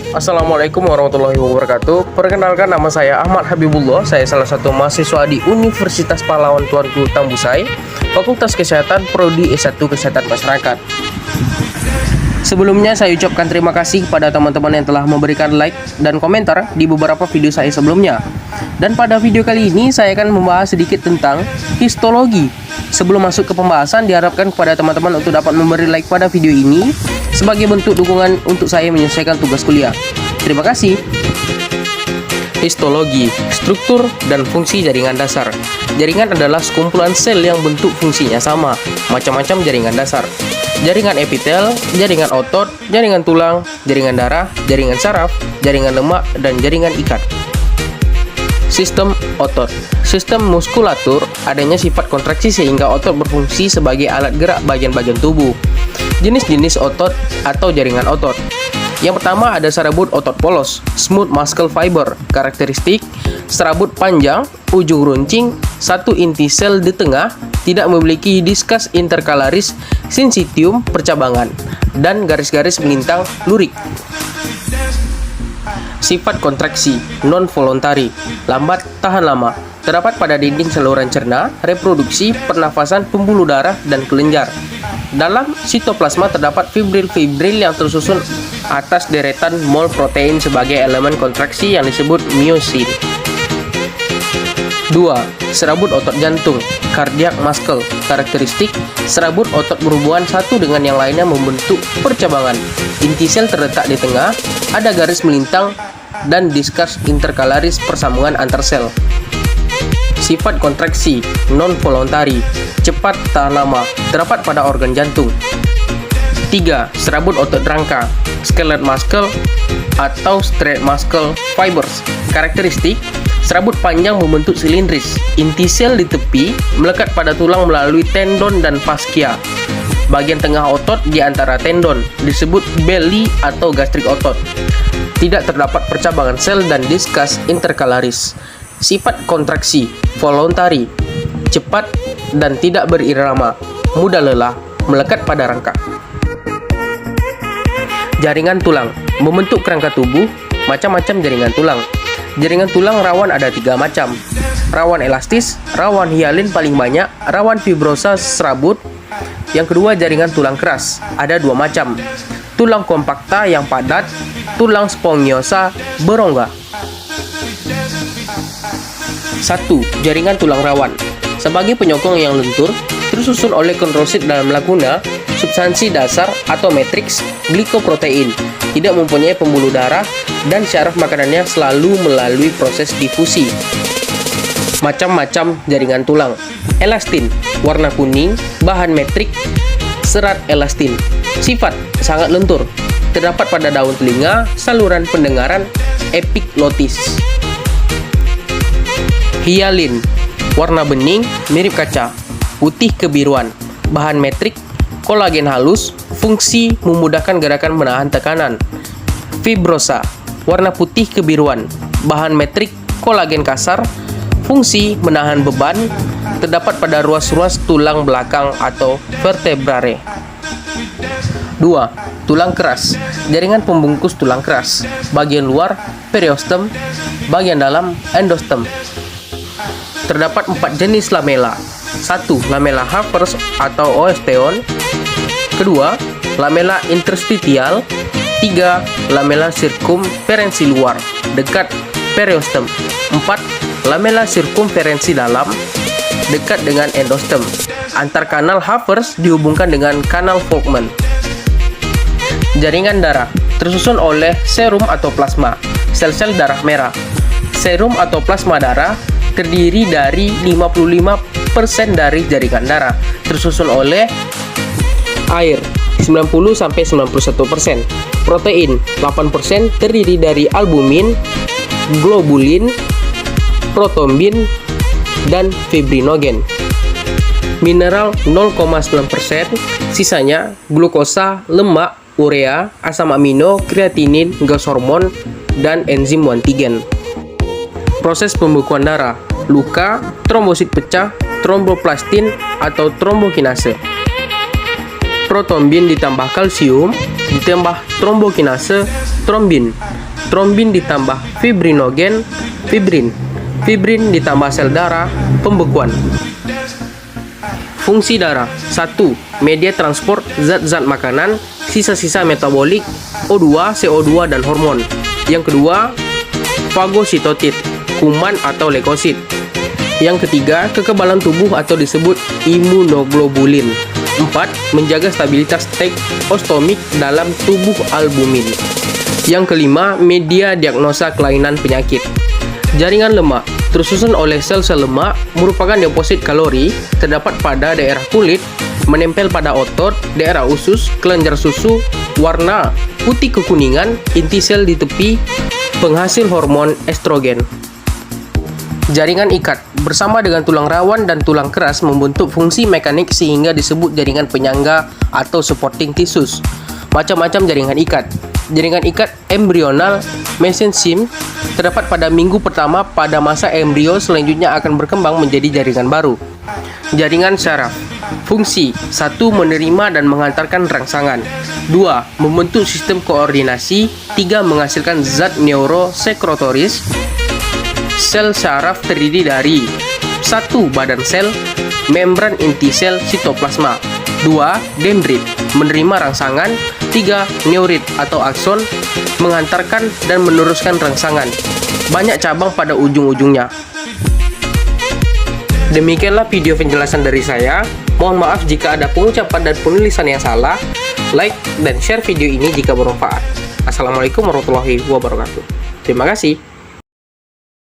Assalamualaikum warahmatullahi wabarakatuh. Perkenalkan, nama saya Ahmad Habibullah. Saya salah satu mahasiswa di Universitas Pahlawan Tuanku Tambusai, Fakultas Kesehatan Prodi S1 Kesehatan Masyarakat. Sebelumnya saya ucapkan terima kasih kepada teman-teman yang telah memberikan like dan komentar di beberapa video saya sebelumnya. Dan pada video kali ini saya akan membahas sedikit tentang histologi. Sebelum masuk ke pembahasan, diharapkan kepada teman-teman untuk dapat memberi like pada video ini sebagai bentuk dukungan untuk saya menyelesaikan tugas kuliah. Terima kasih. Histologi, struktur dan fungsi jaringan dasar. Jaringan adalah sekumpulan sel yang bentuk fungsinya sama. Macam-macam jaringan dasar. Jaringan epitel, jaringan otot, jaringan tulang, jaringan darah, jaringan saraf, jaringan lemak, dan jaringan ikat. Sistem otot. Sistem muskulatur adanya sifat kontraksi sehingga otot berfungsi sebagai alat gerak bagian-bagian tubuh. Jenis-jenis otot atau jaringan otot. Yang pertama ada serabut otot polos, smooth muscle fiber. Karakteristik: serabut panjang, ujung runcing, satu inti sel di tengah, tidak memiliki diskus intercalaris syncytium percabangan, dan garis-garis melintang lurik. Sifat kontraksi non-voluntary, lambat tahan lama, terdapat pada dinding saluran cerna, reproduksi, pernafasan, pembuluh darah, dan kelenjar. Dalam sitoplasma terdapat fibril-fibril yang tersusun atas deretan mol protein sebagai elemen kontraksi yang disebut myosin. 2. Serabut otot jantung, cardiac muscle. Karakteristik: serabut otot berhubungan satu dengan yang lainnya membentuk percabangan. Inti sel terletak di tengah, ada garis melintang dan diskus intercalaris persambungan antar sel. Sifat kontraksi non-voluntary, cepat tahan lama, terdapat pada organ jantung. 3. Serabut otot rangka, skeletal muscle atau straight muscle fibers. Karakteristik: serabut panjang membentuk silindris, inti sel di tepi melekat pada tulang melalui tendon dan fascia. Bagian tengah otot di antara tendon disebut belly atau gastrik otot. Tidak terdapat percabangan sel dan diskus intercalaris. Sifat kontraksi voluntary, cepat dan tidak berirama, mudah lelah, melekat pada rangka. Jaringan tulang membentuk kerangka tubuh. Macam-macam jaringan tulang. Jaringan tulang rawan ada 3 macam. Rawan elastis, rawan hialin paling banyak, rawan fibrosa serabut. Yang kedua, jaringan tulang keras. Ada 2 macam. Tulang kompakta yang padat, tulang spongiosa berongga. 1. Jaringan tulang rawan. Sebagai penyokong yang lentur, tersusun oleh kondrosit dalam laguna, substansi dasar atau matriks glikoprotein, tidak mempunyai pembuluh darah, dan syaraf makanannya selalu melalui proses difusi. Macam-macam jaringan tulang. Elastin, warna kuning, bahan metrik, serat elastin. Sifat: sangat lentur, terdapat pada daun telinga, saluran pendengaran, epiglotis. Hialin, warna bening, mirip kaca, putih kebiruan, bahan metrik, kolagen halus, fungsi memudahkan gerakan menahan tekanan. Fibrosa, warna putih kebiruan, bahan metrik, kolagen kasar, fungsi menahan beban, terdapat pada ruas-ruas tulang belakang atau vertebrae. 2. Tulang keras, jaringan pembungkus tulang keras, bagian luar periostem, bagian dalam endostem. Terdapat 4 jenis lamela. 1. Lamela Havers atau osteon. 2. Lamela interstitial. 3. Lamela circumferensi luar, dekat periostem. 4. Lamela sirkumferensi dalam, dekat dengan endostem. Antar kanal Havers dihubungkan dengan kanal Volkmann. Jaringan darah tersusun oleh serum atau plasma, sel-sel darah merah. Serum atau plasma darah terdiri dari 55% dari jaringan darah, tersusun oleh air 90-91%, protein 8% terdiri dari albumin, globulin, protombin, dan fibrinogen. Mineral 0,9%, sisanya glukosa, lemak, urea, asam amino, kreatinin, gas hormon, dan enzim antigen. Proses pembekuan darah: luka, trombosit pecah, tromboplastin atau trombokinase. Protombin ditambah kalsium, ditambah trombokinase, trombin. trombin ditambah fibrinogen, fibrin. Fibrin ditambah sel darah, pembekuan. Fungsi darah. 1. Media transport zat-zat makanan, sisa-sisa metabolik, O2, CO2, dan hormon. Yang kedua, fagositotit, kuman atau leukosit. Yang ketiga, kekebalan tubuh atau disebut imunoglobulin. 4. Menjaga stabilitas tag ostomik dalam tubuh albumin. Yang kelima, media diagnosa kelainan penyakit. Jaringan lemak tersusun oleh sel-sel lemak, merupakan deposit kalori, terdapat pada daerah kulit, menempel pada otot, daerah usus, kelenjar susu, warna putih kekuningan, inti sel di tepi, penghasil hormon estrogen. Jaringan ikat bersama dengan tulang rawan dan tulang keras membentuk fungsi mekanik sehingga disebut jaringan penyangga atau supporting tissues. Macam-macam jaringan ikat. Jaringan ikat embrional mesenchyme terdapat pada minggu pertama pada masa embrio, selanjutnya akan berkembang menjadi jaringan baru. Jaringan syaraf. Fungsi 1. Menerima dan mengantarkan rangsangan. 2. Membentuk sistem koordinasi. 3. Menghasilkan zat neurosekretoris. Sel syaraf terdiri dari 1. Badan sel, membran inti sel sitoplasma. 2. Dendrit, menerima rangsangan. 3. Neurit atau akson, mengantarkan dan meneruskan rangsangan. Banyak cabang pada ujung-ujungnya. Demikianlah video penjelasan dari saya. Mohon maaf jika ada pengucapan dan penulisan yang salah. Like dan share video ini jika bermanfaat. Assalamualaikum warahmatullahi wabarakatuh. Terima kasih.